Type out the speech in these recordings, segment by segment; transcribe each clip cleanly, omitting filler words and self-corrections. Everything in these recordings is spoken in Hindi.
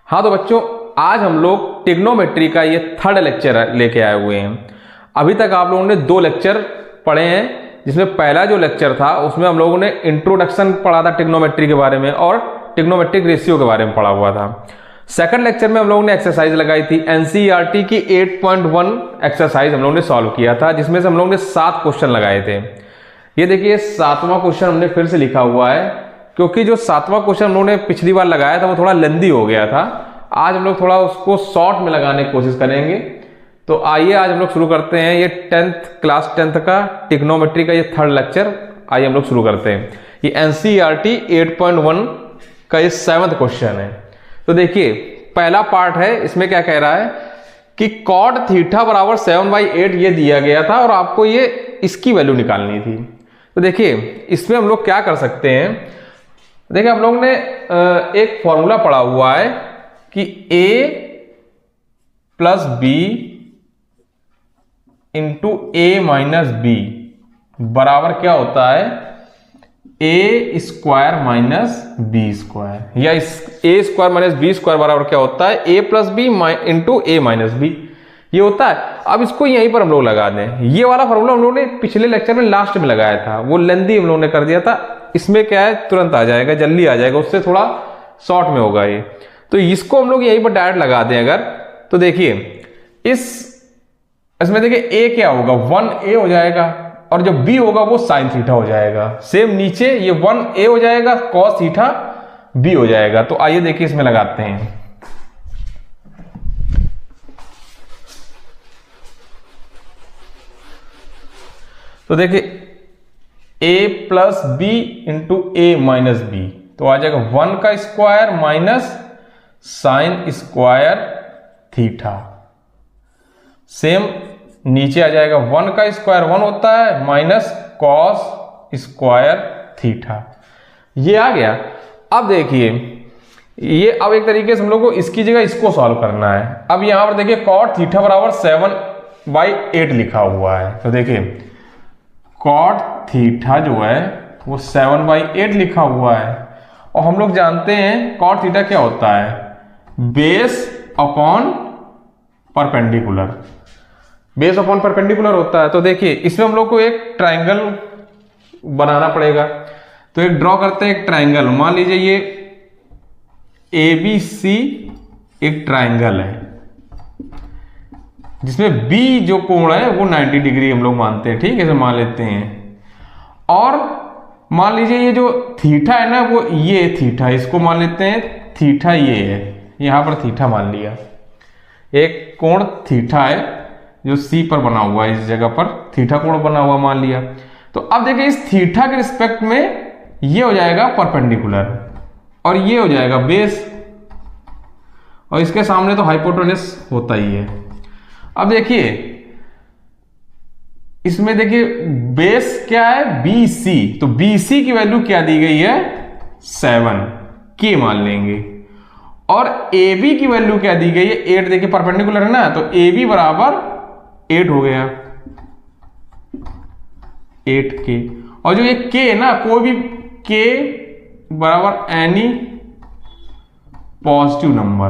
हाँ तो बच्चों, आज हम लोग ट्रिग्नोमेट्री का ये थर्ड लेक्चर लेके आए हुए हैं। अभी तक आप लोगों ने 2 लेक्चर पढ़े हैं, जिसमें पहला जो लेक्चर था उसमें हम लोगों ने इंट्रोडक्शन पढ़ा था ट्रिग्नोमेट्री के बारे में और ट्रिग्नोमेट्रिक रेशियो के बारे में पढ़ा हुआ था। सेकंड लेक्चर में हम लोगों ने एक्सरसाइज लगाई थी, एनसीईआरटी की 8.1 एक्सरसाइज हम लोगों ने सॉल्व किया था, जिसमें से हम लोगों ने 7 क्वेश्चन लगाए थे। ये देखिए 7वां क्वेश्चन हमने फिर से लिखा हुआ है, क्योंकि जो 7वां क्वेश्चन हम लोगों ने पिछली बार लगाया था वो थोड़ा लेंदी हो गया था। आज हम लोग थोड़ा उसको शॉर्ट में लगाने की कोशिश करेंगे। तो आइए आज हम लोग शुरू करते हैं ये क्लास 10th का ट्रिग्नोमेट्री का ये थर्ड लेक्चर। आइए हम लोग शुरू करते हैं। ये एनसीईआरटी 8.1 का ये 7वां क्वेश्चन है। तो देखिए पहला पार्ट है, इसमें क्या कह रहा है कि कॉट थीटा बराबर 7/8 ये दिया गया था और आपको ये इसकी वैल्यू निकालनी थी। तो देखिए इसमें हम लोग क्या कर सकते हैं। देखिए हम लोग ने एक फॉर्मूला पढ़ा हुआ है कि a plus b into a minus b बराबर क्या होता है, a square minus b square, या a square minus b square बराबर क्या होता है, a plus b into a minus b, ये होता है। अब इसको यहीं पर हम लोग लगा दें। ये वाला फॉर्मूला हम लोगों ने पिछले लेक्चर में लास्ट में लगाया था, वो लेंदी हम लोगों ने कर दिया था। इसमें क्या है, तुरंत आ जाएगा, जल्दी आ जाएगा, उससे थोड़ा शॉर्ट में होगा ये। तो इसको हम लोग यहीं पर डायरेक्ट लगा दें अगर, तो देखिए इसमें देखिए a क्या होगा, 1a हो जाएगा, और जो b होगा वो साइन थीटा हो जाएगा। सेम नीचे ये 1a हो जाएगा, कॉस थीटा b हो जाएगा। तो आइए देखिए इसमें लगाते हैं। तो देखिए a plus b into a minus b, तो आ जाएगा 1 का square minus sine square theta. Same नीचे आ जाएगा 1 का स्क्वायर 1 होता है माइनस कॉस स्क्वायर थीटा। ये आ गया। अब देखिए ये अब एक तरीके से हम लोग को इसकी जगह इसको सॉल्व करना है। अब यहां पर देखिए कॉट थीटा बराबर 7/8 लिखा हुआ है। तो देखिए कॉट थीटा जो है वो 7/8 लिखा हुआ है, और हम लोग जानते हैं कॉट थीटा क्या होता है, base upon perpendicular, base upon perpendicular होता है। तो देखिए इसमें हम लोग को एक ट्राइंगल बनाना पड़ेगा। तो एक ड्रॉ करते हैं एक ट्राइंगल। मान लीजिए ये ABC एक ट्राइंगल है, जिसमें B जो कोण है वो 90 डिग्री हम लोग मानते हैं, ठीक है, ऐसे मान लेते हैं। और मान लीजिए ये जो थीटा है ना, वो ये थीटा, इसको मान लेते हैं थीटा, ये है, यहां पर थीटा मान लिया। एक कोण थीटा है जो C पर बना हुआ है, इस जगह पर थीटा कोण बना हुआ मान लिया। तो अब देखिए इस थीटा के रिस्पेक्ट में ये हो जाएगा परपेंडिकुलर, और ये हो जाएगा बेस, और इसके सामने तो हाइपोटेनस होता ही है। अब देखिए इसमें देखिए बेस क्या है, BC, तो BC की वैल्यू क्या दी गई है, 7 के मान लेंगे, और AB की वैल्यू क्या दी गई है, 8। देखिए परपेंडिकुलर है ना, तो AB बराबर 8 हो गया, 8K। और जो ये K है ना, कोई भी K बराबर एनी पॉजिटिव नंबर,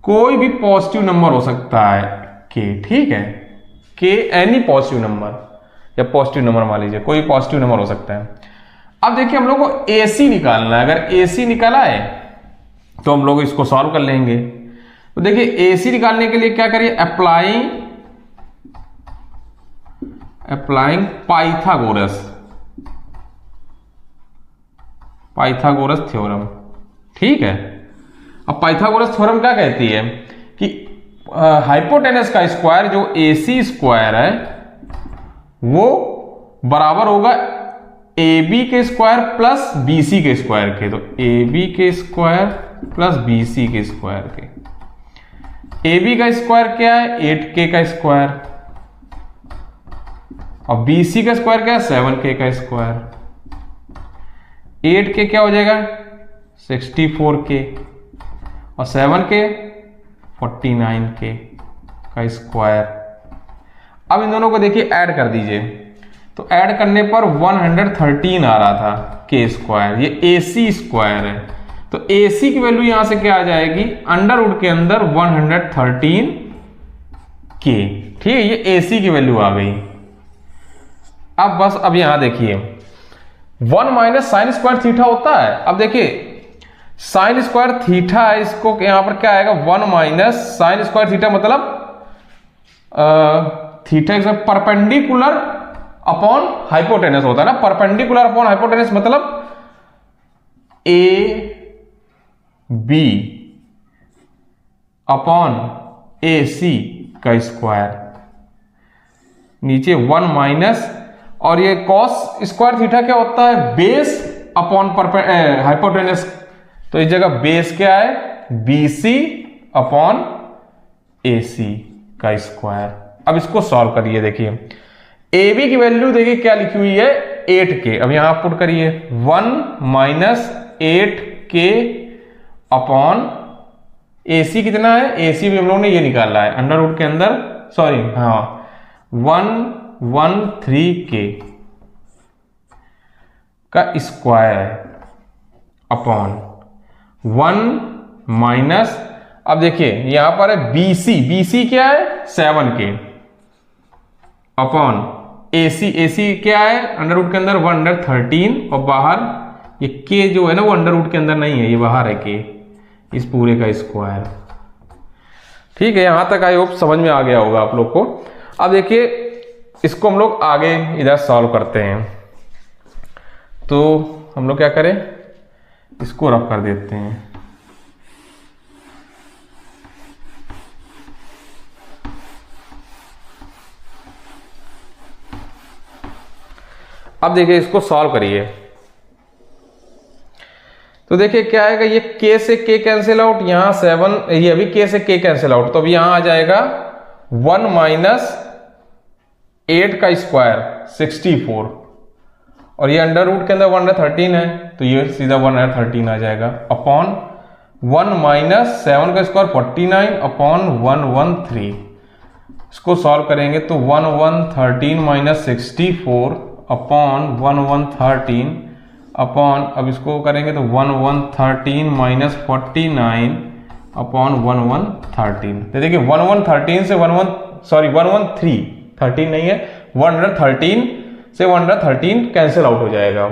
कोई भी पॉजिटिव नंबर हो सकता है K, ठीक है, K एनी पॉजिटिव नंबर, या पॉजिटिव नंबर मान लीजिए, कोई पॉजिटिव नंबर हो सकता है। अब देखिए हम लोग को AC निकालना है। अगर AC निकाला है तो हम लोग इसको सॉल्व कर लेंगे। तो देखिए AC निकालने के लिए क्या करिए, अप्लाइंग पाइथागोरस थ्योरम, ठीक है। अब पाइथागोरस थ्योरम क्या कहती है कि हाइपोटेनस का स्क्वायर जो AC स्क्वायर है वो बराबर होगा AB के स्क्वायर प्लस BC के स्क्वायर के। तो AB के स्क्वायर प्लस BC के स्क्वायर के। AB का स्क्वायर क्या है, 8K का स्क्वायर, और BC का स्क्वायर क्या है, 7K का स्क्वायर। 8K क्या हो जाएगा, 64K, और 7K 49K का स्क्वायर। अब इन दोनों को देखिए ऐड कर दीजिए। तो ऐड करने पर 113 आ रहा था के स्क्वायर, ये AC स्क्वायर है। तो AC की वैल्यू यहां से क्या आ जाएगी, अंडर रूट के अंदर 113 के। ठीक है, ये AC की वैल्यू आ गई। अब बस अब यहां देखिए 1 माइनस साइन स्क्वायर थीटा होता है। अब देखिए साइन स्क्वायर थीटा है, इसको यहां पर क्या आएगा 1 माइनस साइन स्क्वायर थीटा, मतलब थीटा परपेंडिकुलर अपॉन हाइपोटेनस होता है ना, परपेंडिकुलर अपॉन हाइपोटेनस मतलब ए बी अपॉन ए सी का स्क्वायर, नीचे 1 माइनस, और ये कॉस स्क्वायर थीटा क्या होता है, बेस अपॉन हाइपोटेनस। तो इस जगह बेस क्या है, BC अपॉन AC का स्क्वायर। अब इसको सॉल्व करिए, देखिए AB की वैल्यू देखिए क्या लिखी हुई है 8K। अब यहां पुट करिए 1 माइनस 8K अपॉन AC कितना है, AC भी हम लोग ने ये निकाला है अंडर रूट के अंदर, सॉरी हाँ 113K का स्क्वायर है अपॉन 1 माइनस, अब देखिए यहां पर है BC क्या है 7K अपॉन AC क्या है अंडर रूट के अंदर 113, और बाहर ये K जो है ना वो अंडर रूट के अंदर नहीं है, ये बाहर है K, इस पूरे का स्क्वायर। ठीक है, यहां तक आई होप समझ में आ गया होगा आप लोग को। अब देखिए इसको हम लोग आगे इधर सॉल्व करते हैं। तो हम लोग क्या करें, इसको रफ कर देते हैं। अब देखिए इसको सॉल्व करिए, तो देखिए क्या आएगा, ये K से K कैंसिल आउट, यहां 7, ये अभी K से K कैंसिल आउट, तो अभी यहां आ जाएगा 1 माइनस 8 का स्क्वायर 64, और ये अंडर रूट के अंदर 113 है, तो ये सीधा 113 आ जाएगा अपॉन 1 माइनस 7 का स्क्वायर 49 अपॉन 113। इसको सॉल्व करेंगे तो 113 माइनस 64 अपॉन 1113 अपॉन, अब इसको करेंगे तो 1113 माइनस 49 अपॉन 1113। तो देखिए 1113 से 113 नहीं है, 113 से 113 कैंसिल आउट हो जाएगा।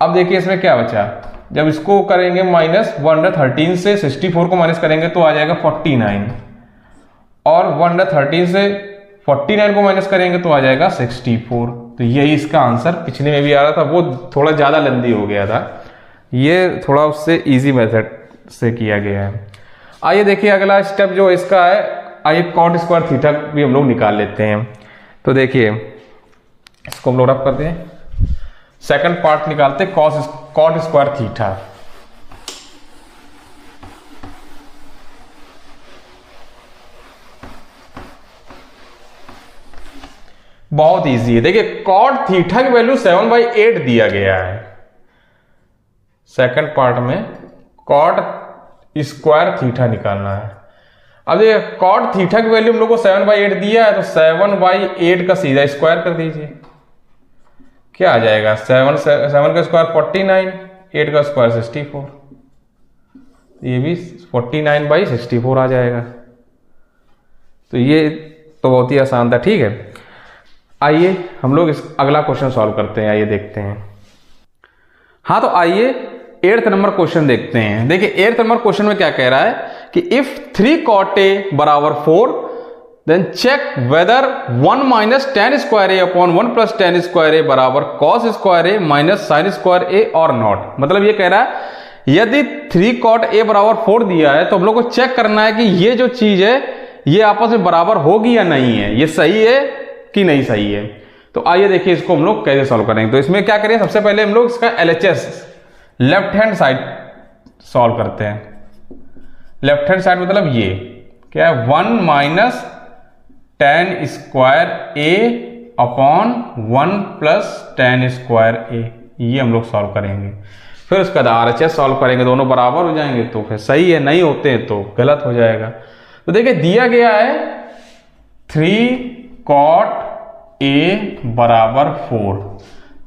अब देखिए इसमें क्या बचा, जब इसको करेंगे माइनस 113 से 64 को माइनस करेंगे तो आ जाएगा 49, और 113 से 49 को माइनस करेंगे तो आ जाएगा 64। तो यही इसका आंसर पिछले में भी आ रहा था, वो थोड़ा ज़्यादा लेंदी हो गया था, ये थोड़ा उससे इजी मेथड से किया गया है। आइए देखिए अगला स्टेप जो इसका है, आइए कॉट स्क्वायर थीटा भी हम लोग निकाल लेते हैं। तो देखिए इसको हम लोग रफ करते हैं, सेकंड पार्ट निकालते हैं कॉट स्क्वायर थीटा। बहुत इजी है, देखिए कॉट थीटा की वैल्यू 7/8 दिया गया है। सेकंड पार्ट में कॉट स्क्वायर थीटा निकालना है। अब देखिए कॉट थीटा की वैल्यू हम लोग को 7/8 दिया है, तो 7/8 का सीधा स्क्वायर कर दीजिए, क्या आ जाएगा 7 का स्क्वायर 49, 8 का स्क्वायर 64, ये भी 49/64 आ जाएगा। तो ये तो बहुत ही आसान था। ठीक है, आइए हम लोग इस अगला क्वेश्चन सॉल्व करते हैं, आइए देखते हैं। हाँ तो आइए 8th नंबर क्वेश्चन देखते हैं। देखिए 8th नंबर क्वेश्चन में क्या कह रहा है कि इफ 3 cot A बराबर 4 then check whether 1 minus tan square A upon 1 plus tan square A बराबर cos square A minus sin square A और नॉट। मतलब ये कह रहा है यदि 3 cot A बराबर 4 दिया है तो हम लोग को चेक करना है कि ये जो चीज है ये आपस में बराबर होगी या नहीं है, ये सही है कि नहीं सही है। तो आइए देखिए इसको हम लोग कैसे सॉल्व करेंगे। तो इसमें क्या करें, सबसे पहले हम लोग इसका LHS left hand side solve करते हैं। लेफ्ट हैंड साइड मतलब ये क्या है 1 minus tan square A upon 1 plus tan square A, ये हम लोग सॉल्व करेंगे। फिर उसका RHS सॉल्व करेंगे, दोनों बराबर हो जाएंगे तो फिर सही है, नहीं होते हैं तो गलत हो जाएगा। तो देखिए दिया गया है 3 cot ए बराबर 4।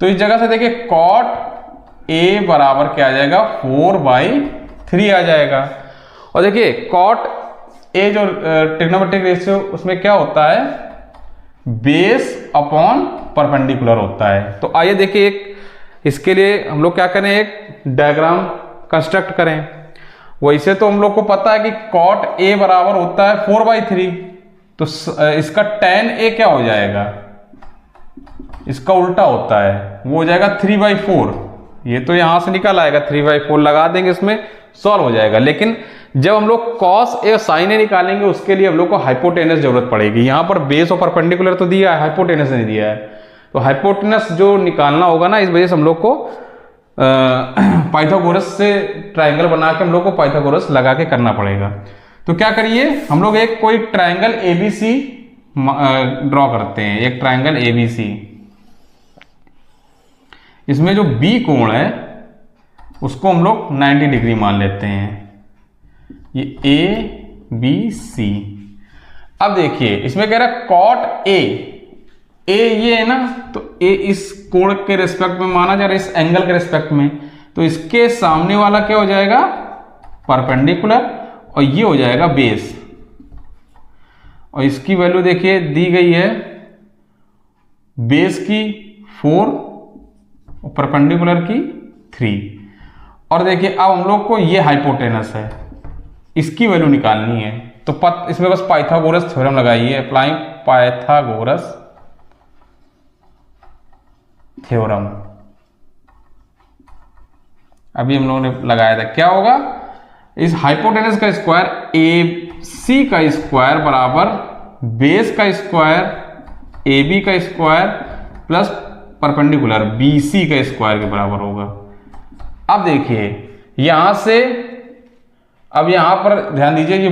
तो इस जगह से देखिए कॉट ए बराबर क्या आ जाएगा, 4/3 आ जाएगा। और देखिए कॉट ए जो ट्रिग्नोमेट्रिक रेशियो उसमें क्या होता है, बेस अपॉन परपेंडिकुलर होता है। तो आइए देखिए एक इसके लिए हम लोग क्या करें, एक डायग्राम कंस्ट्रक्ट करें। वैसे तो हम लोग को पता है कि कॉट ए बराबर होता है 4/3, तो इसका tan ए क्या हो जाएगा, इसका उल्टा होता है, वो हो जाएगा 3/4। ये तो यहां से निकल आएगा, 3/4 लगा देंगे, इसमें सॉल्व हो जाएगा। लेकिन जब हम लोग कॉस ए और साइन ए निकालेंगे उसके लिए हम लोग को हाइपोटेनस जरूरत पड़ेगी। यहां पर बेस और परपेंडिकुलर तो दिया है, हाइपोटेनस नहीं दिया है। तो हाइपोटेनस जो निकालना होगा ना, इस वजह से हम लोग को पाइथागोरस से ट्राइंगल बना के हम लोग को पाइथागोरस लगा के करना पड़ेगा। तो क्या करिए, हम लोग एक कोई ट्राइंगल एबीसी ड्रॉ करते हैं, एक ट्राइंगल एबीसी। इसमें जो बी कोण है उसको हम लोग 90 डिग्री मान लेते हैं, ये ए बी सी। अब देखिए इसमें कह रहा है कॉट ए ये है ना, तो ए इस कोण के रिस्पेक्ट में माना जा रहा है, इस एंगल के रिस्पेक्ट में, तो इसके सामने वाला क्या हो जाएगा, परपेंडिकुलर, और ये हो जाएगा बेस। और इसकी वैल्यू देखिए दी गई है, बेस की 4 और परपेंडिकुलर की 3। और देखिए अब हम लोग को ये हाइपोटेनस है, इसकी वैल्यू निकालनी है। तो इसमें बस पाइथागोरस थ्योरम लगाइए, अप्लाइंग पाइथागोरस थ्योरम। अभी हम लोगों ने लगाया था, क्या होगा, इस हाइपोटेनस का स्क्वायर ए सी का स्क्वायर बराबर बेस का स्क्वायर ए बी का square plus perpendicular B C का स्क्वायर के बराबर होगा। अब देखिए यहां से, अब यहां पर ध्यान दीजिए, ये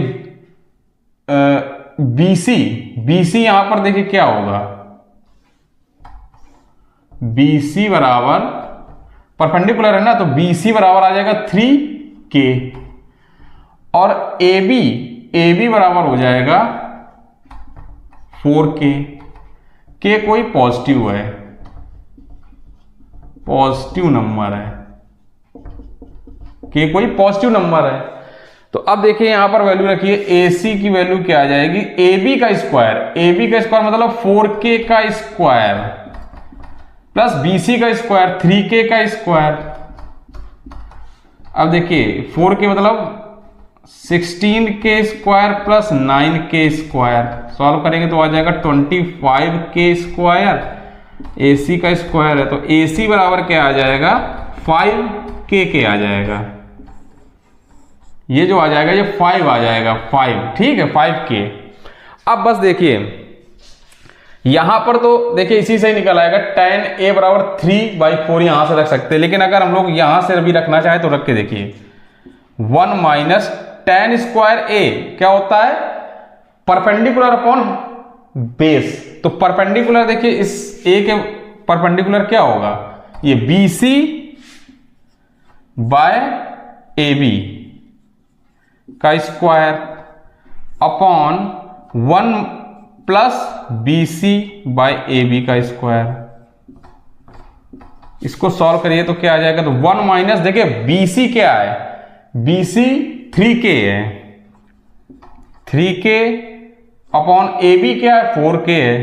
बीसी यहां पर देखिए क्या होगा, BC बराबर परपेंडिकुलर है ना, तो BC बराबर आ जाएगा 3K, और AB बराबर हो जाएगा 4K। K कोई पॉजिटिव है, पॉजिटिव नंबर है, K कोई पॉजिटिव नंबर है। तो अब देखिए यहां पर वैल्यू रखिए, AC की वैल्यू क्या आ जाएगी, AB का स्क्वायर मतलब 4K का स्क्वायर प्लस BC का स्क्वायर 3K का स्क्वायर। अब देखिए 4K मतलब 16K square plus 9K square, solve करेंगे तो आ जाएगा 25K स्क्वायर। AC का स्क्वायर है तो AC बराबर क्या आ जाएगा, 5K आ जाएगा। ये जो आ जाएगा ये 5 आ जाएगा, 5, ठीक है, 5K। अब बस देखिए यहां पर तो देखिए इसी से ही निकल आएगा, tan A बराबर 3/4 यहां से रख सकते हैं। लेकिन अगर हम लोग यहां से भी रखना चाहे तो रख के देखिए, 1 माइनस tan स्क्वायर A क्या होता है, परपेंडिकुलर अपॉन बेस। तो परपेंडिकुलर देखिए इस A के परपेंडिकुलर क्या होगा, ये BC बाय AB का स्क्वायर अपॉन 1 प्लस BC बाय AB का स्क्वायर। इसको सॉल्व करिए तो क्या आ जाएगा, तो 1 माइनस, देखिए BC क्या है, BC 3K है, 3K अपॉन AB क्या है, 4K है,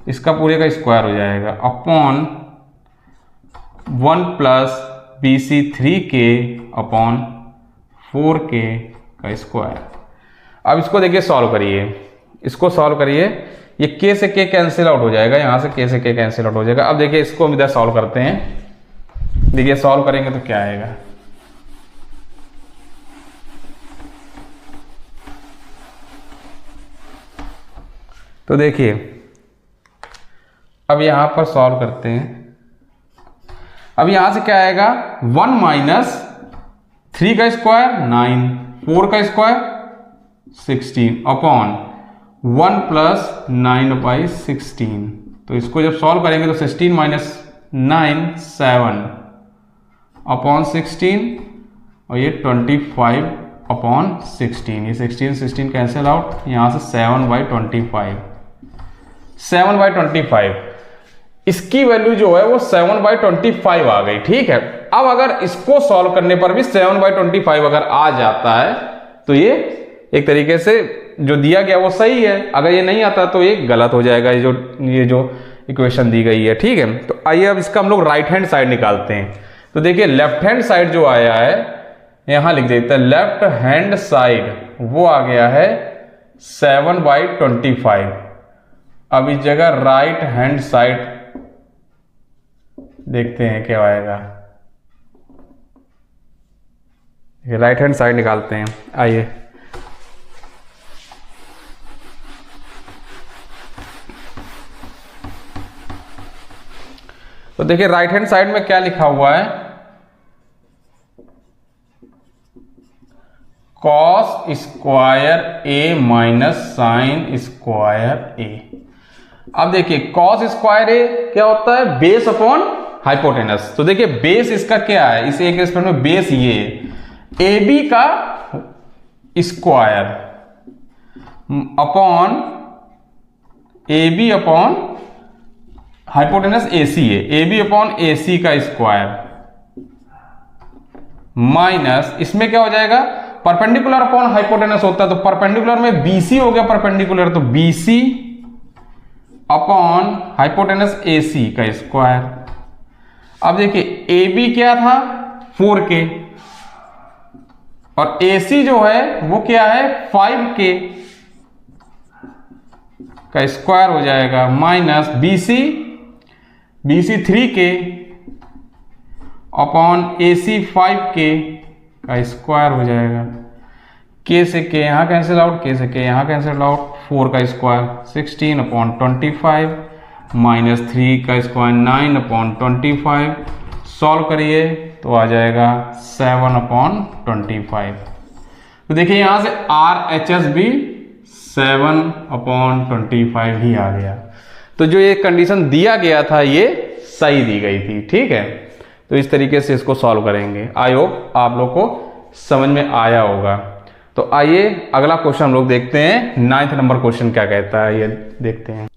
इसका पूरे का स्क्वायर हो जाएगा upon 1 plus BC 3K upon 4K का स्क्वायर। अब इसको देखिए सॉल्व करिए, इसको सॉल्व करिए, ये K से K कैंसिल आउट हो जाएगा, यहां से K से K कैंसिल आउट हो जाएगा। अब देखिए इसको हम इधर सॉल्व करते हैं, देखिए सॉल्व करेंगे तो क्या आएगा, तो देखिए अब यहां पर सॉल्व करते हैं। अब यहां से क्या आएगा, 1 माइनस 3 का स्क्वायर 9, 4 का स्क्वायर 16 अपॉन 1 प्लस 9/16। तो इसको जब सॉल्व करेंगे तो 16 माइनस 9 7 अपॉन 16, और ये 25 अपॉन 16, ये 16 कैंसिल आउट, यहाँ से 7/25। 7/25, इसकी वैल्यू जो है वो 7/25 आ गई। ठीक है, अब अगर इसको सॉल्व करने पर भी 7/25 अगर आ जाता है तो ये एक तरीके से जो दिया गया वो सही है, अगर ये नहीं आता तो ये गलत हो जाएगा, ये जो इक्वेशन दी गई है। ठीक है, तो आइए अब इसका हम लोग राइट हैंड साइड निकालते हैं। तो देखिए लेफ्ट हैंड साइड जो आया है, यहां लिख देते हैं लेफ्ट हैंड साइड, वो आ गया है 7/25। अब इस जगह राइट हैंड साइड देखते हैं क्या आएगा। राइट हैंड साइड निकालते हैं, आइए। तो देखिए राइट हैंड साइड में क्या लिखा हुआ है, कॉस स्क्वायर ए माइनस साइन स्क्वायर ए। अब देखिए कॉस स्क्वायर ए क्या होता है, बेस अपॉन हाइपोटेनस। तो देखिए बेस इसका क्या है, इस एक रेस्पेक्ट में बेस ये ए बी का square upon A B upon hypotenuse A C है, ए बी अपॉन ए सी का स्क्वायर माइनस इसमें क्या हो जाएगा, परपेंडिकुलर अपॉन हाइपोटेनस होता है तो परपेंडिकुलर में बीसी हो गया, परपेंडिकुलर तो बीसी अपॉन हाइपोटेनस ए सी का स्क्वायर। अब देखिए ए बी क्या था 4k और ए सी जो है वो क्या है 5k का स्क्वायर हो जाएगा माइनस बीसी 3k अपॉन ए सी 5k का स्क्वायर हो जाएगा। k से k यहां कैंसिल आउट, k से k यहां कैंसिल आउट, 4 का स्क्वायर 16/25 माइनस 3 का स्क्वायर 9/25। सॉल्व करिए तो आ जाएगा 7/25। तो देखिए यहां से RHS भी 7/25 ही आ गया। तो जो ये कंडीशन दिया गया था ये सही दी गई थी। ठीक है, तो इस तरीके से इसको सॉल्व करेंगे। आई होप आप लोग को समझ में आया होगा। तो आइए अगला क्वेश्चन हम लोग देखते हैं, 9th नंबर क्वेश्चन क्या कहता है ये देखते हैं।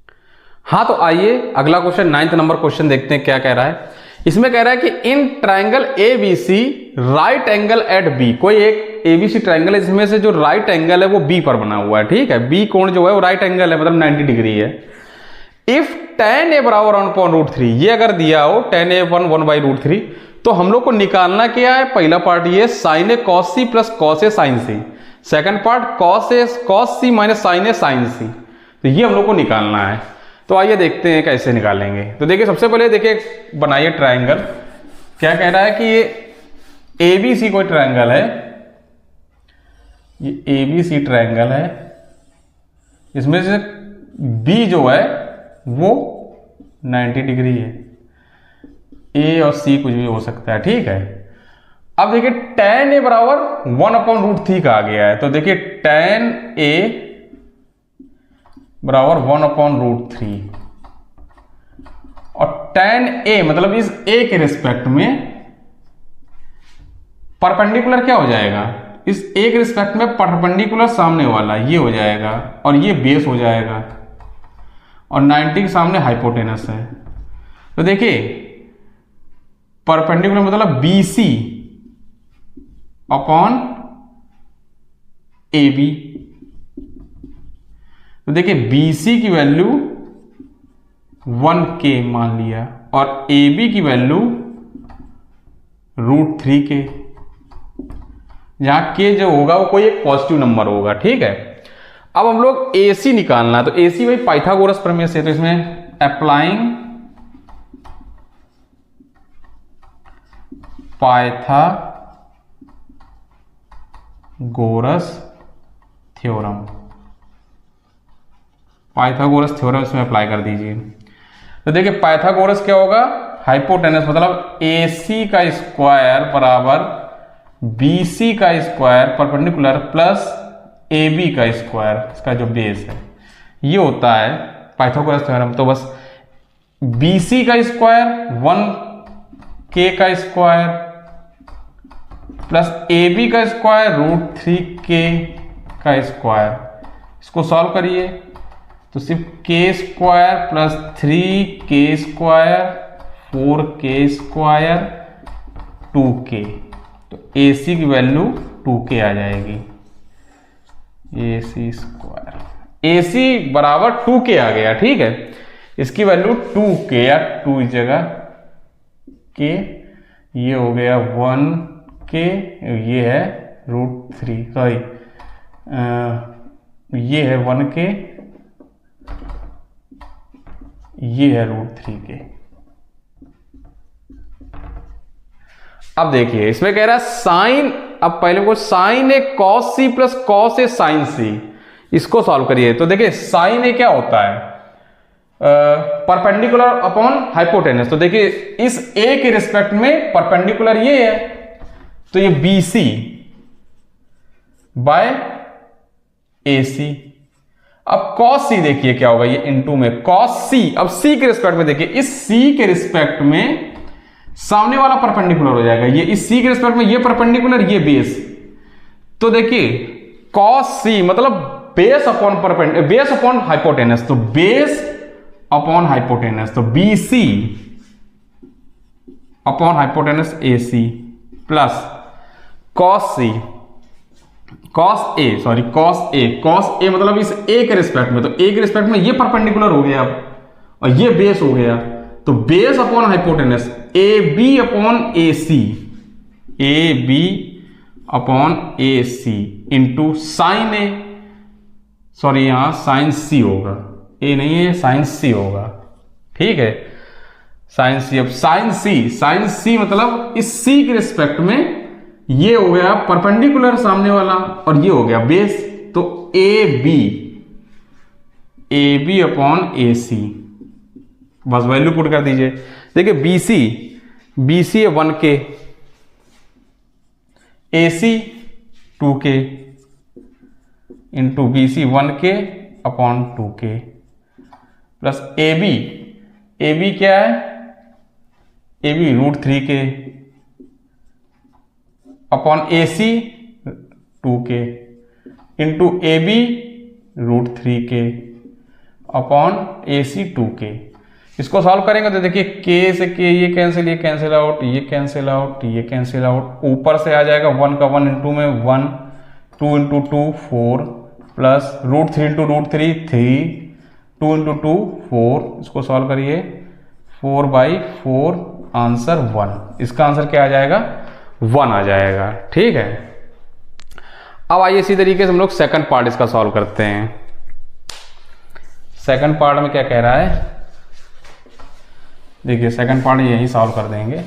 हाँ, तो आइए अगला क्वेश्चन 9th नंबर क्वेश्चन देखते हैं क्या कह रहा है। इसमें कह रहा है कि in triangle ABC right angle at B, कोई एक ABC ट्राइंगल है जिसमें से जो राइट एंगल है वो B पर बना हुआ है। ठीक है, B कोण जो है वो राइट एंगल है, मतलब 90 डिग्री है। इफ tan A बराबर 1/√3, ये अगर दिया हो tan A 1/√3, तो हम लोग को निकालना क्या है, पहला पार्ट ये sin A cos C plus cos A sin C, second part cos A cos C minus sin A sin C। तो ये हम लोग को निकालना है। तो आइए देखते हैं कैसे निकालेंगे। तो देखिए सबसे पहले देखिए बनाइए ट्राइंगल। क्या कह रहा है कि ये ABC कोई ट्राइंगल है, ये ABC ट्राइंगल है, इसमें से B जो है वो 90 डिग्री है, A और C कुछ भी हो सकता है। ठीक है, अब देखिए tan A बराबर 1/√3 का आ गया है। तो देखिए tan A बराबर 1/√3 और tan A मतलब इस A के रिस्पेक्ट में परपेंडिकुलर क्या हो जाएगा, इस A के रिस्पेक्ट में परपेंडिकुलर सामने वाला ये हो जाएगा और ये बेस हो जाएगा और 90 के सामने हाइपोटेनस है। तो देखिए परपेंडिकुलर मतलब BC अपॉन AB। तो देखिए BC की वैल्यू 1k मान लिया और AB की वैल्यू √3k, जहां k जो होगा वो कोई एक पॉजिटिव नंबर होगा। ठीक है, अब हम लोग AC निकालना है। तो AC भाई पाइथागोरस प्रमेय से, तो इसमें applying Pythagoras theorem, Pythagoras theorem इसमें अप्लाई कर दीजिए। तो देखिए पाइथागोरस क्या होगा, हाइपोटेनस मतलब AC का स्क्वायर बराबर BC का स्क्वायर परपेंडिकुलर प्लस AB का स्क्वायर, इसका जो बेस है ये होता है पाइथागोरस थ्योरम। तो बस BC का स्क्वायर 1k का स्क्वायर प्लस AB का स्क्वायर √3k का स्क्वायर, इसको सॉल्व करिए तो सिर्फ के square plus 3k square 4k square 2k, तो AC की वैल्यू 2k आ जाएगी। AC स्क्वायर, AC बराबर 2k आ गया, ठीक है। इसकी वैल्यू 2k या 2 इस जगह k, ये हो गया 1k, ये है √3, सॉरी ये है 1k, ये है √3k। अब देखिए इसमें कह रहा है साइन, अब पहले को sign A cos C plus cos A sign सी, इसको सॉल्व करिए। तो देखिए साइन ए क्या होता है, परपेंडिकुलर अपॉन हाइपोटेनस। तो देखिए इस ए के रिस्पेक्ट में परपेंडिकुलर ये है, तो ये BC बाय AC। अब cos C देखिए क्या होगा, ये इनटू में cos C, अब C के रिस्पेक्ट में देखिए, इस C के रिस्पेक्ट में सामने वाला परपेंडिकुलर हो जाएगा, ये इस C के रिस्पेक्ट में ये परपेंडिकुलर, ये बेस। तो देखिए cos C मतलब base upon perpendicular, base upon hypotenuse, तो बेस अपॉन हाइपोटेनस, तो BC upon hypotenuse AC plus cos C, cos A मतलब इस A के रिस्पेक्ट में, तो A के रिस्पेक्ट में ये परपेंडिकुलर हो गया और ये बेस हो गया, तो base upon hypotenuse AB upon AC, AB upon AC into sine A, sorry यहां साइन C होगा, A नहीं है साइन C होगा, ठीक है साइन C। अब साइन C मतलब इस C के रिस्पेक्ट में ये हो गया परपेंडिकुलर सामने वाला और ये हो गया बेस, तो AB अपॉन AC, बस वैल्यू पुट कर दीजिए। देखिए BC है 1k, AC 2k into BC 1k upon 2k plus AB क्या है, AB √3k upon AC 2k into AB √3k upon AC 2k। इसको सॉल्व करेंगे तो देखिए k से k ये कैंसिल आउट, ये कैंसिल आउट, ये कैंसिल आउट, ऊपर से आ जाएगा 1 का 1 इंटू में 1, 2 इंटू 2 4 प्लस √3 इंटू √3 3, 2 इंटू 2 4, इसको सॉल्व करिए 4/4, आंसर 1, इसका आंसर क्या आ जाएगा 1 आ जाएगा, ठीक है। अब आइए इसी तरीके से हम लोग सेकंड पार्ट इसका सॉल्व करते हैं। सेकंड पार्ट में क्या कह रहा है, देखिए सेकंड पार्ट यही सॉल्व कर देंगे।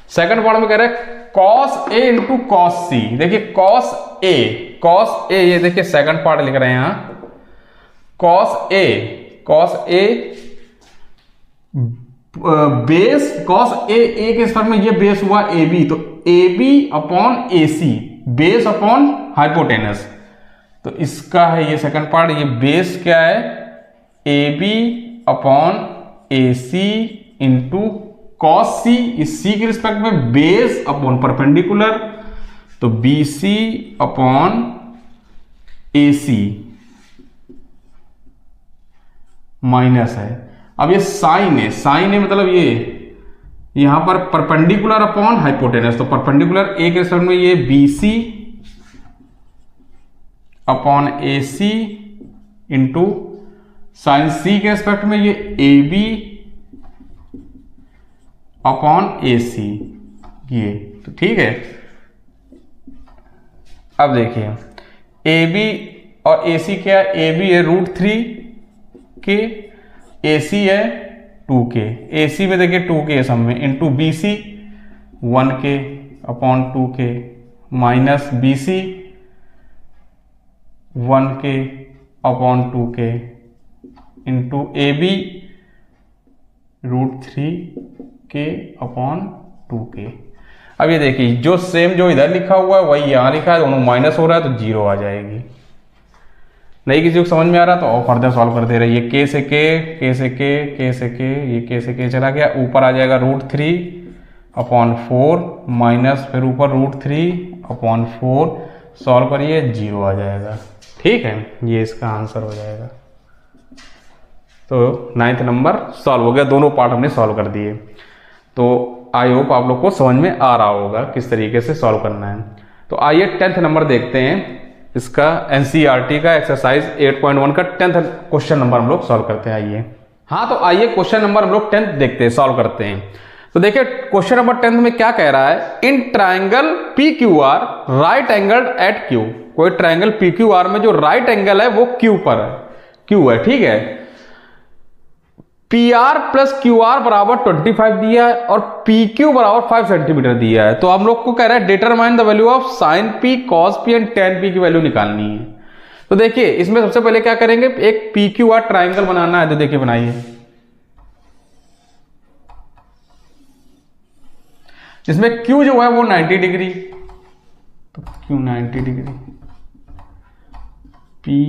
सेकंड पार्ट में कह रहा है cos A into cos C। देखिए cos A ये देखिए सेकंड पार्ट लिख रहे हैं यहां, cos A base cos A के स्तर में ये बेस हुआ AB, तो AB upon AC, base upon hypotenuse, तो इसका है ये सेकंड पार्ट, ये बेस क्या है AB upon AC into cos C, इस C के रिस्पेक्ट में बेस अपॉन परपेंडिकुलर, तो BC अपॉन AC माइनस है। अब ये साइन है मतलब ये यहां पर परपेंडिकुलर अपॉन हाइपोटेनस, तो परपेंडिकुलर A के रिस्पेक्ट में ये BC upon AC into sine C के रिस्पेक्ट में ये AB अपॉन AC, ये तो ठीक है। अब देखिए AB और AC क्या है, AB है √3k, AC है 2k, AC में देखिए 2k सम में into BC 1k upon 2k minus BC 1k upon 2k into AB √3k upon 2k। अब ये देखिए जो सेम जो इधर लिखा हुआ है वही यहाँ लिखा है, दोनों माइनस हो रहा है तो 0 आ जाएगी। नहीं किसी को समझ में आ रहा तो और फर्दर सॉल्व कर दे रहे, ये k से k, ये k से k चला गया, ऊपर आ जाएगा √3 अपॉन 4 माइनस फिर ऊपर √3 अपॉन 4, सॉल्व करिए 0 आ जाएगा। ठीक है, ये इसका आंसर हो जाएगा। तो 9th नंबर सॉल्व हो गया, दोनों पार्ट हमने सॉल्व कर दिए। तो आई होप आप लोग को समझ में आ रहा होगा किस तरीके से सॉल्व करना है। तो आइए 10th नंबर देखते हैं, इसका एनसीईआरटी का एक्सरसाइज 8.1 का 10th क्वेश्चन नंबर हम लोग सॉल्व करते हैं। आइए, हाँ तो आइए क्वेश्चन नंबर हम लोग 10th देखते हैं, सॉल्व करते हैं। तो देखिए क्वेश्चन नंबर 10th में क्या कह रहा है, in triangle P Q R right angle at Q. कोई ट्राइंगल पी क्यू आर में जो राइट एंगल है वो क्यू पर है, क्यू है, ठीक है। P R plus Q R बराबर 25 दिया है और पी क्यू बराबर 5 सेंटीमीटर दिया है। तो हम लोग को कह रहा है determine the value of sine P, cos P and ten P की वैल्यू निकालनी है। तो देखिए इसमें सबसे पहले क्या करेंगे, एक पी क्यू आर ट्राइंगल बनाना है। तो देखिए बनाइए, जिसमें Q जो है वो 90 डिग्री, तो Q 90 डिग्री, पी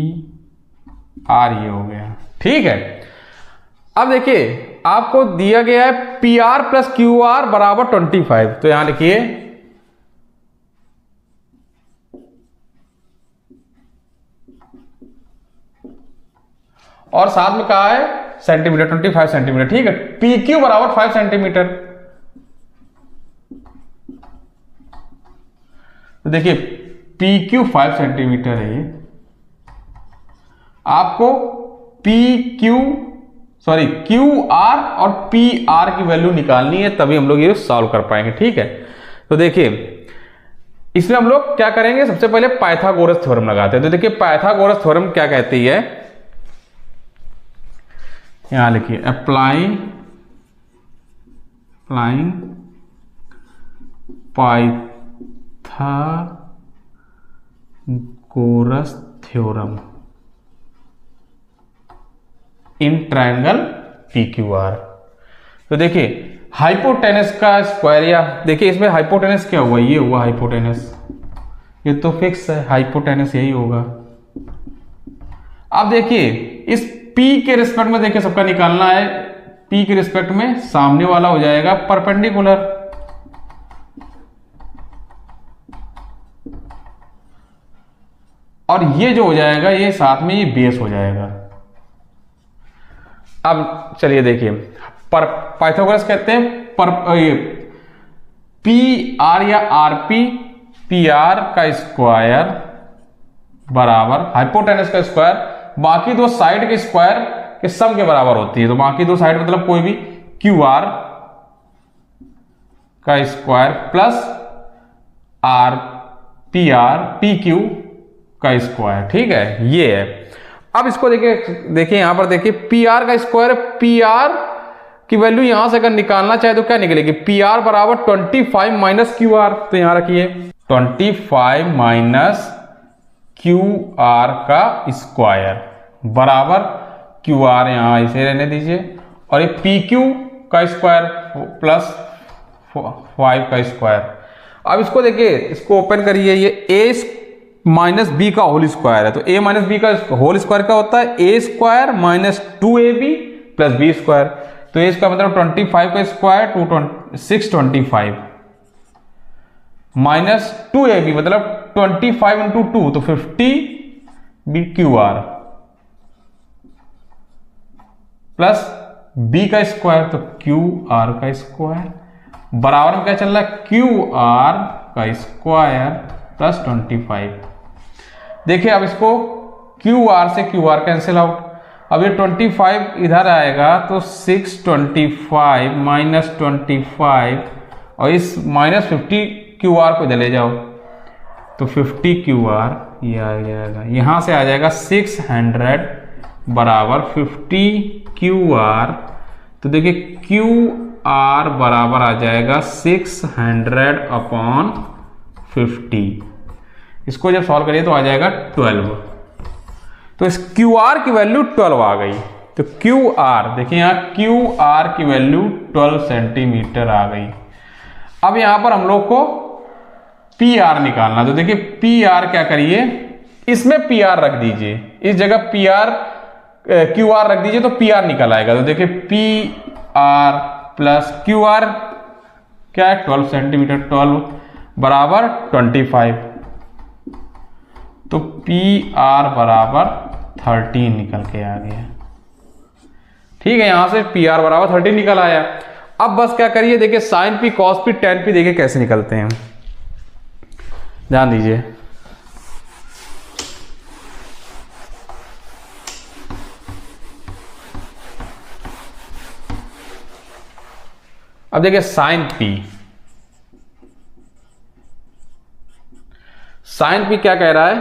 आर ये हो गया, ठीक है। अब देखिए आपको दिया गया है P R plus Q R बराबर 25। तो यहां लिखिए और साथ में कहा है सेंटीमीटर, 25 सेंटीमीटर, ठीक है। पी क्यू बराबर 5 सेंटीमीटर। तो देखिए पी क्यू 5 सेंटीमीटर है ये, आपको क्यू आर और पी आर की वैल्यू निकालनी है, तभी हम लोग ये सॉल्व कर पाएंगे, ठीक है। तो देखिए इसमें हम लोग क्या करेंगे, सबसे पहले पाइथागोरस थ्योरम लगाते हैं। तो देखिए पाइथागोरस थ्योरम क्या कहती है, यहां लिखिए applying Pythagoras theorem in triangle P Q are. तो देखिए हाइपोटेनस का स्क्वायर, या देखिए इसमें हाइपोटेनस क्या हुआ, ये हुआ हाइपोटेनस, ये तो फिक्स है, हाइपोटेनस यही होगा। अब देखिए इस P के रिस्पेक्ट में देखिए सबका निकालना है, P के रिस्पेक्ट में सामने वाला हो जाएगा परपेंडिकुलर, और ये जो हो जाएगा ये साथ में ये बेस हो जाएगा। अब चलिए देखिए पाइथागोरस कहते हैं पी आर या आर पी आर का स्क्वायर बराबर हाइपोटेनस का स्क्वायर बाकी दो साइड के स्क्वायर के सम के बराबर होती है। तो बाकी दो साइड मतलब कोई भी क्यू आर का square plus R P Q का स्क्वायर, ठीक है, ये है। अब इसको देखिए यहां पर देखिए पी आर का स्क्वायर, पी आर की वैल्यू यहां से अगर निकालना चाहे तो क्या निकलेगी, पी आर बराबर 25 माइनस क्यू आर। तो यहां रखिए 25 माइनस क्यू आर का स्क्वायर बराबर क्यू आर, यहां इसे रहने दीजिए, और ये पी क्यू का स्क्वायर प्लस 5 का स्क्वायर। अब इसको देखिए, इसको ओपन करिए, ये ए माइनस बी का होल स्क्वायर है। तो ए माइनस बी का होल स्क्वायर क्या होता है, A square minus 2ab plus B square. तो ए स्क्वायर मतलब 25 का स्क्वायर 625 माइनस 2ab मतलब 25 इंटू 2 तो 50 B Q R plus B का स्क्वायर तो क्यू आर का स्क्वायर बराबर में क्या चल रहा है, क्यू आर का स्क्वायर प्लस 25। देखिए अब इसको क्यू आर से क्यू आर कैंसिल आउट। अब ये 25 इधर आएगा तो 625 माइनस 25 और इस माइनस 50 क्यू आर को इधर ले जाओ तो 50 क्यू आर ये आ जाएगा, यहां से आ जाएगा 600 बराबर 50 क्यू आर। तो देखिए क्यू आर बराबर आ जाएगा 600 अपॉन 50। इसको जब सॉल्व करिए तो आ जाएगा 12। तो इस क्यू आर की वैल्यू 12 आ गई। तो क्यू आर देखिए यहां क्यू आर की वैल्यू 12 सेंटीमीटर आ गई। अब यहां पर हम लोग को पी आर निकालना। तो देखिए पी आर क्या करिए, इसमें पी आर रख दीजिए, इस जगह पी आर क्यू आर रख दीजिए तो पी आर निकल आएगा। तो देखिए P R plus Q R क्या है 12 सेंटीमीटर, 12 बराबर 25। तो पी आर बराबर 13 निकल के आ गया। ठीक है, यहां से पी आर बराबर 13 निकल आया। अब बस क्या करिए, देखिए sine P, cos P, tan P देखिए कैसे निकलते हैं, ध्यान दीजिए। अब देखिए साइन पी क्या कह रहा है,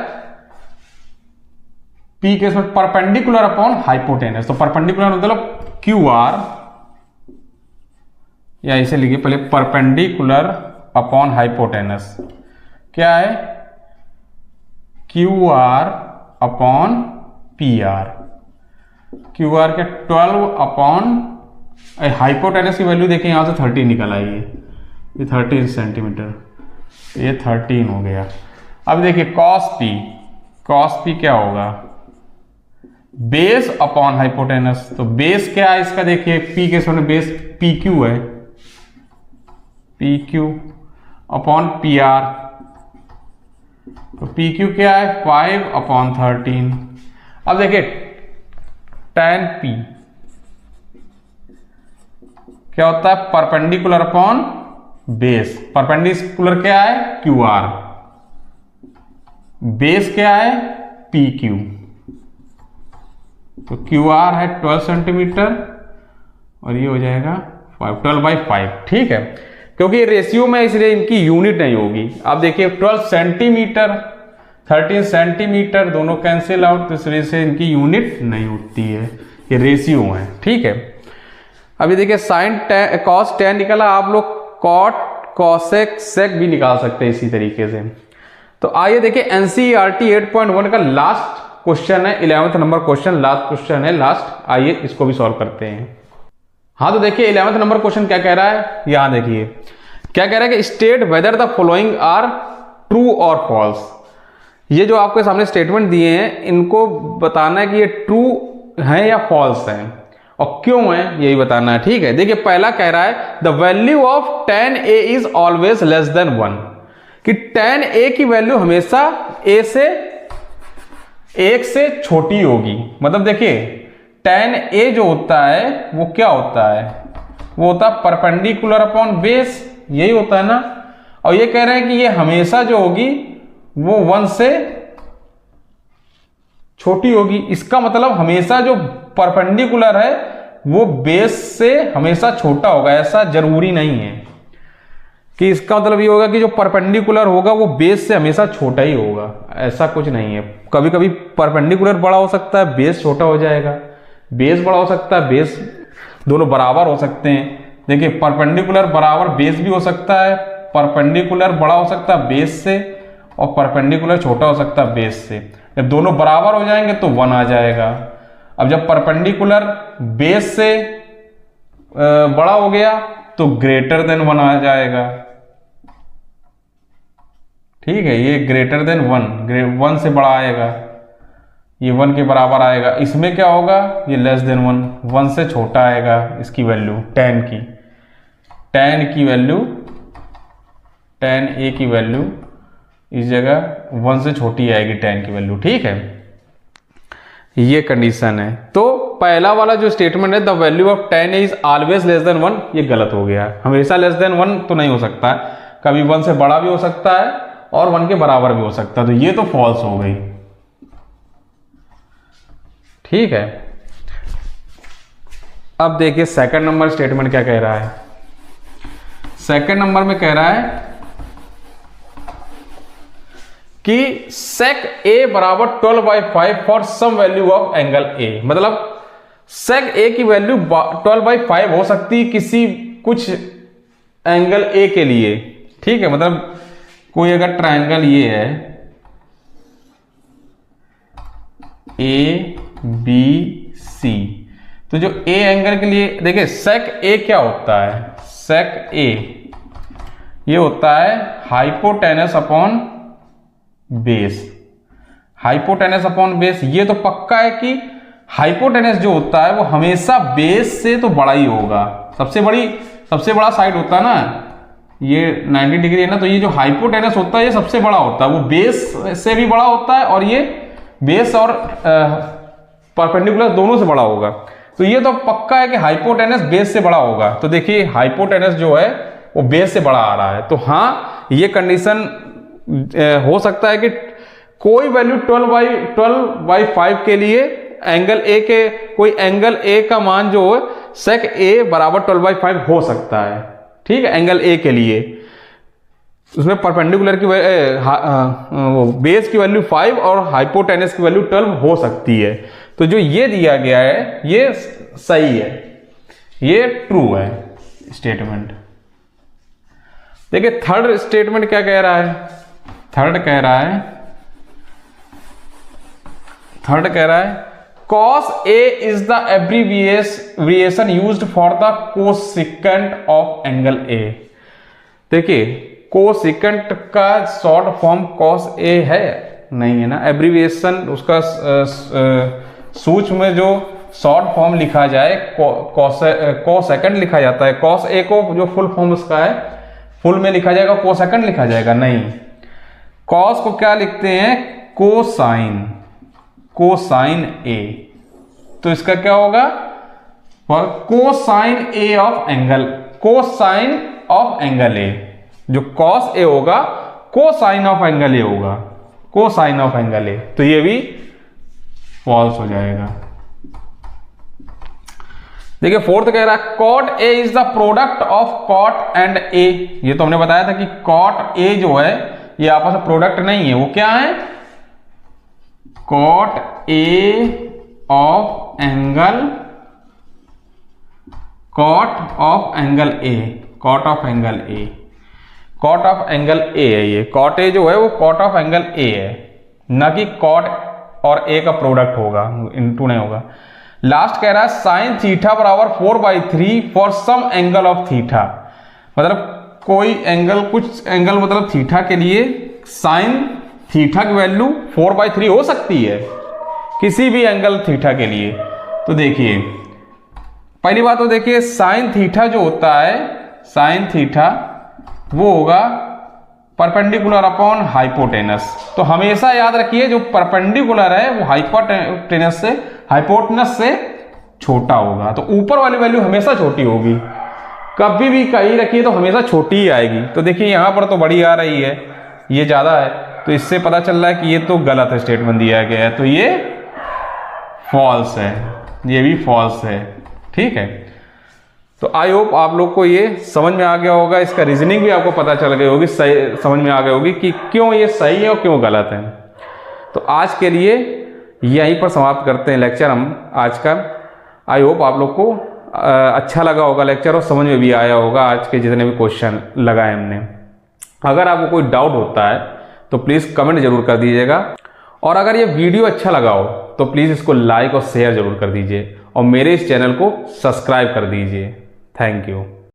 पी के इसमें परपेंडिकुलर अपॉन हाइपोटेनस, तो परपेंडिकुलर मतलब क्यू आर, या इसे लिखिए पहले परपेंडिकुलर अपॉन हाइपोटेनस क्या है, Q are upon P R. Q R के 12 अपॉन हाइपोटेनस की वैल्यू देखिए यहां से 13 निकल आई है, ये 13 सेंटीमीटर, ये 13 हो गया। अब देखिए कॉस पी क्या होगा, बेस अपॉन हाइपोटेनस, तो बेस क्या है इसका, देखिए पी के सामने बेस पी क्यू है, P Q upon P R, तो पी क्यू क्या है 5 अपॉन 13। अब देखिए tan पी क्या होता है, परपेंडिकुलर अपॉन बेस, परपेंडिकुलर क्या है क्यू आर, बेस क्या है पी क्यू, तो क्यू आर है 12 सेंटीमीटर और ये हो जाएगा 12/5। ठीक है, क्योंकि ये रेशियो में इसलिए इनकी यूनिट नहीं होगी। अब देखिए 12 सेंटीमीटर 13 सेंटीमीटर दोनों कैंसिल आउट, तो इसलिए से इनकी यूनिट नहीं होती है, ये रेशियो है। ठीक है, अभी देखिए साइन कॉस टेन निकला, आप लोग कॉट कॉसेक सेक भी निकाल सकते हैं इसी तरीके से। तो आइए देखिए एनसीईआरटी 8.1 का लास्ट क्वेश्चन है, 11th number question, last question है लास्ट, आइए इसको भी सॉल्व करते हैं। हाँ तो देखिए 11th नंबर क्वेश्चन क्या कह रहा है, यहां देखिए क्या कह रहा है कि state whether the following are true और फॉल्स। ये जो आपके सामने स्टेटमेंट दिए हैं इनको बताना है कि ये ट्रू है या फॉल्स है और क्यों है यही बताना है। ठीक है, देखिए पहला कह रहा है the value of tan a is always less than 1, कि tan a की वैल्यू हमेशा a से 1 से छोटी होगी। मतलब देखिए tan a जो होता है वो क्या होता है, वो होता है परपेंडिकुलर अपॉन बेस, यही होता है ना। और ये कह रहे हैं कि ये हमेशा जो होगी वो 1 से छोटी होगी, इसका मतलब हमेशा जो परपेंडिकुलर है वो बेस से हमेशा छोटा होगा, ऐसा जरूरी नहीं है कि इसका मतलब ये होगा कि जो परपेंडिकुलर होगा वो बेस से हमेशा छोटा ही होगा, ऐसा कुछ नहीं है। कभी कभी परपेंडिकुलर बड़ा हो सकता है, बेस छोटा हो जाएगा, बेस बड़ा हो सकता है, बेस दोनों बराबर हो सकते हैं। देखिए परपेंडिकुलर बराबर बेस भी हो सकता है, परपेंडिकुलर बड़ा हो सकता है बेस से और परपेंडिकुलर छोटा हो सकता है बेस से। जब दोनों बराबर हो जाएंगे तो 1 आ जाएगा। अब जब परपेंडिकुलर बेस से बड़ा हो गया तो ग्रेटर देन 1 आ जाएगा। ठीक है, ये ग्रेटर देन 1 से बड़ा आएगा, ये 1 के बराबर आएगा। इसमें क्या होगा, ये लेस देन 1 से छोटा आएगा इसकी वैल्यू tan की वैल्यू tan a की वैल्यू इस जगह 1 से छोटी आएगी tan की वैल्यू। ठीक है, ये कंडीशन है। तो पहला वाला जो स्टेटमेंट है the value of tan a is always less than 1, ये गलत हो गया। हमेशा लेस देन 1 तो नहीं हो सकता, कभी 1 से बड़ा भी हो सकता है और 1 के बराबर भी हो सकता है, तो ये तो फॉल्स हो गई। ठीक है, अब देखिए सेकंड नंबर स्टेटमेंट क्या कह रहा है। सेकंड नंबर में कह रहा है कि sec a बराबर 12/5 for some value of angle a। मतलब sec a की वैल्यू 12/5 हो सकती है किसी कुछ एंगल a के लिए। ठीक है, मतलब कोई अगर ट्रायंगल ये है a b c, तो जो a एंगल के लिए देखिए sec a क्या होता है, sec a ये होता है hypotenuse upon base. Hypotenuse upon base, ये तो पक्का है कि हाइपोटेनस जो होता है वो हमेशा बेस से तो बड़ा ही होगा। सबसे बड़ा साइड होता है ना ये 90 डिग्री है ना, तो ये जो हाइपोटेनस होता है ये सबसे बड़ा होता है, वो बेस से भी बड़ा होता है और ये बेस और परपेंडिकुलर दोनों से बड़ा होगा। तो ये तो पक्का है कि हाइपोटेनस बेस से बड़ा होगा। तो देखिए हाइपोटेनस जो है वो बेस से बड़ा आ रहा है। तो हाँ, ये कंडीशन हो सकता है कि कोई वैल्यू 12/5 के लिए एंगल ए के कोई एंगल ए का मान जो है सेक ए बराबर 12/5 हो सकता है, ठीक है, एंगल ए के लिए। उसमें परपेंडिकुलर की बेस की वैल्यू 5 और हाइपोटेनस की वैल्यू 12 हो सकती है। तो जो ये दिया गया है ये सही है, ये ट्रू है स्टेटमेंट। देखिए थर्ड स्टेटमेंट क्या कह रहा है, थर्ड कह रहा है cos A is the abbreviation used for the cosecant of angle A। देखिए कोसिकेंट का शॉर्ट फॉर्म cos A है नहीं है ना, एब्रीविएशन उसका सूक्ष्म में जो शॉर्ट फॉर्म लिखा जाए कोसेकेंड लिखा जाता है। cos A को जो फुल फॉर्म उसका है फुल में लिखा जाएगा कोसेकेंड लिखा जाएगा नहीं, cos को क्या लिखते हैं कोसाइन A। तो इसका क्या होगा cosine A of angle, cosine of angle A। जो cos A होगा कोसाइन ऑफ एंगल A होगा, कोसाइन ऑफ एंगल A। तो ये भी फॉल्स हो जाएगा। देखिए फोर्थ कह रहा है cot A is the product of cot and A। ये तो हमने बताया था कि cot A जो है ये आपस में प्रोडक्ट नहीं है, वो क्या है cot A of angle, cot of angle A, cot of angle A, cot of angle A है ये। cot A जो है वो cot ऑफ एंगल A है, ना कि cot और A का प्रोडक्ट होगा, इनटू नहीं होगा। लास्ट कह रहा है साइन थीटा बराबर 4/3 for some angle of theta. मतलब कोई एंगल, कुछ एंगल मतलब थीटा के लिए साइन थीटा की वैल्यू 4/3 हो सकती है किसी भी एंगल थीटा के लिए। तो देखिए पहली बात तो देखिए साइन थीटा जो होता है, साइन थीटा वो होगा परपेंडिकुलर अपॉन हाइपोटेनस। तो हमेशा याद रखिए जो परपेंडिकुलर है वो हाइपोटेनस से छोटा होगा। तो ऊपर वाली वैल्यू हमेशा छोटी होगी, कभी भी कहीं रखिए तो हमेशा छोटी ही आएगी। तो देखिए यहां पर तो बड़ी आ रही है, ये ज्यादा है, तो इससे पता चल रहा है कि ये तो गलत स्टेटमेंट दिया गया है, तो ये फॉल्स है, ये भी फॉल्स है, ठीक है। तो आई होप आप लोग को ये समझ में आ गया होगा, इसका रीजनिंग भी आपको पता चल गई होगी, सही समझ में आ गई होगी कि क्यों ये सही है और क्यों गलत है। तो आज के लिए यहीं पर समाप्त करते हैं लेक्चर हम आज का। आई होप आप लोग को अच्छा लगा होगा लेक्चर और समझ में भी आया होगा आज के जितने भी क्वेश्चन लगाए हमने। अगर आपको कोई डाउट होता है तो प्लीज़ कमेंट जरूर कर दीजिएगा, और अगर ये वीडियो अच्छा लगा हो तो प्लीज़ इसको लाइक और शेयर जरूर कर दीजिए और मेरे इस चैनल को सब्सक्राइब कर दीजिए। Thank you.